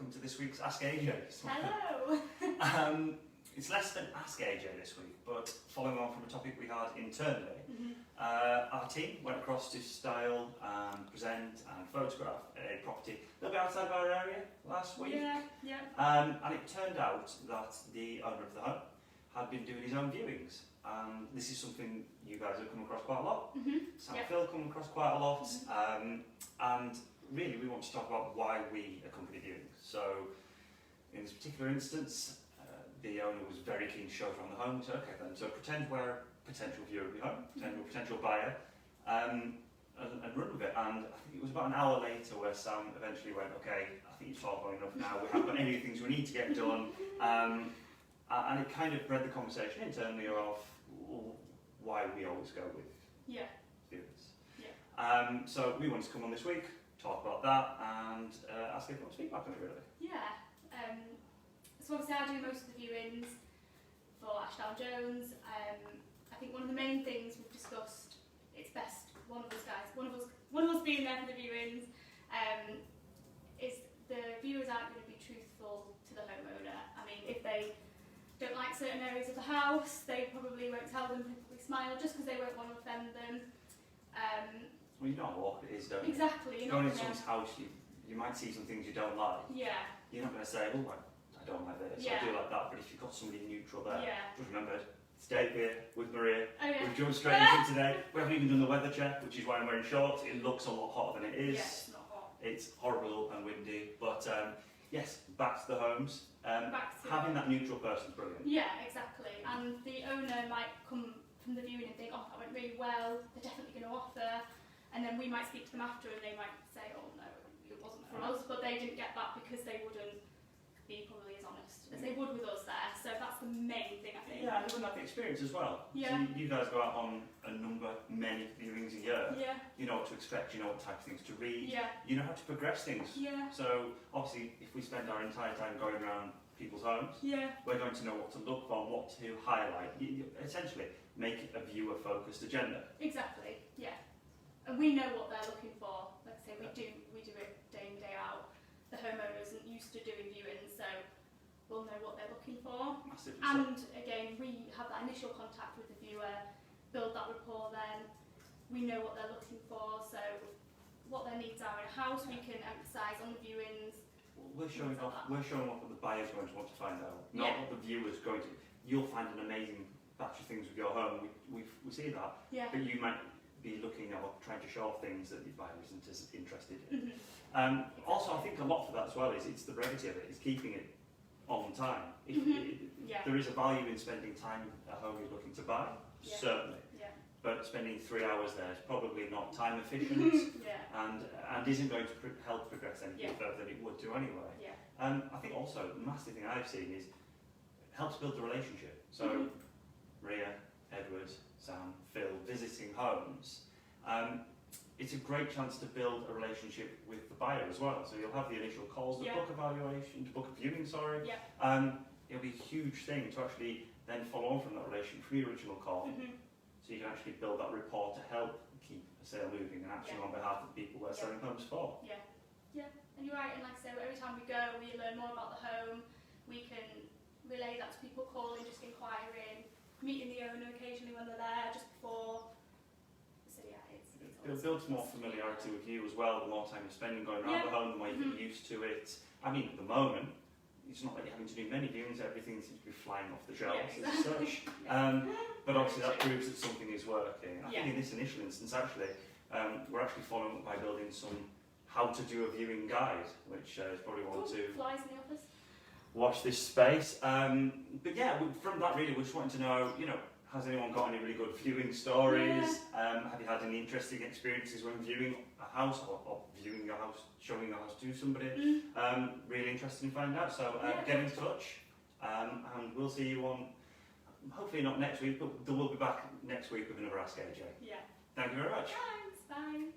welcome to this week's Ask AJ. Hello! It's less than Ask AJ this week, but following on from a topic we had internally, our team went across to style, present and photograph a property a little bit outside of our area last week. Yeah. And it turned out that the owner of the home had been doing his own viewings. This is something you guys have come across quite a lot. Sam and Phil come across quite a lot. And really we want to talk about why we accompany viewings. So in this particular instance, the owner was very keen to show us around the home. So okay then, so pretend we're a potential viewer of your home, pretend we're a potential buyer, and run with it. And I think it was about an hour later where Sam eventually went, okay, I think it's far long enough now, we haven't got any of the things we need to get done. And it kind of bred the conversation internally of why we always go with viewers. So we wanted to come on this week, talk about that, and ask everyone's feedback on it really. So obviously I do most of the viewings for Ashdown Jones. I think one of the main things we've discussed, it's best one of us being there for the viewings, is the viewers aren't going to be truthful to the homeowner. I mean, if they don't like certain areas of the house, they probably won't tell them, probably smile, just because they won't want to offend them. Well, you know how awkward it is, don't you? Exactly. Going into someone's house, you might see some things you don't like. Yeah. You're not going to say, oh, I don't like this, I do like that, but if you've got somebody neutral there, just remember, it's Dave here with Maria. We've jumped straight into it today. We haven't even done the weather check, which is why I'm wearing shorts. It looks a lot hotter than it is. Yes, not hot. It's horrible and windy, but yes, back to the homes. Having that neutral person is brilliant. Yeah, exactly. And the owner might come from the viewing and think, oh, that went really well, they're definitely going to offer. And then we might speak to them after and they might say, oh no, it wasn't for us, but they didn't get that because they wouldn't be probably as honest as they would with us there. So that's the main thing, I think. Yeah, and they wouldn't have the experience as well. Yeah. So you guys go out on many viewings a year. Yeah. You know what to expect, you know what type of things to read. Yeah. You know how to progress things. Yeah. So obviously, if we spend our entire time going around people's homes, we're going to know what to look for, what to highlight. Essentially, make it a viewer-focused agenda. Exactly. Yeah. And we know what they're looking for. Like I say, we do it day in, day out. The homeowner isn't used to doing viewings, so we'll know what they're looking for. Massively and again, we have that initial contact with the viewer, build that rapport then. We know what they're looking for, so what their needs are in a house, we can emphasise on the viewings. We're showing off what the buyer's going to want to find out, not what the viewer's going to. You'll find an amazing batch of things with your home, we see that, but you might be looking at or trying to show off things that the buyer isn't as interested in. Also, I think a lot for that as well is it's the brevity of it, it's keeping it on time. There is a value in spending time at home you're looking to buy, certainly. But spending 3 hours there is probably not time efficient and isn't going to help progress anything further than it would do anyway. I think also the massive thing I've seen is it helps build the relationship. So Maria, Edward, Sam, Phil visiting homes. It's a great chance to build a relationship with the buyer as well. So you'll have the initial calls, the book evaluation, to book a viewing, it'll be a huge thing to actually then follow on from that relationship from the original call. So you can actually build that rapport to help keep a sale moving and acting on behalf of the people we're selling homes for. And you're right, and like I say, every time we go, we learn more about the home. We can relay that to people calling, just inquiring, meeting the owner occasionally when they're there, just before. So it builds more familiarity with you as well. The more time you're spending going around the home, the more you get used to it. I mean, at the moment, it's not like you're having to do many viewings, everything seems to be flying off the shelves as such. But obviously that proves that something is working. I think in this initial instance actually, we're actually following up by building some how to do a viewing guide, which is probably one to flies in the office. Watch this space. But yeah, from that really we just wanted to know, has anyone got any really good viewing stories? Have you had any interesting experiences when viewing a house or viewing your house, showing your house to somebody? Really interested in finding out, so get in touch and we'll see you on, hopefully not next week, but we'll be back next week with another Ask AJ. Thank you very much. Thanks, bye.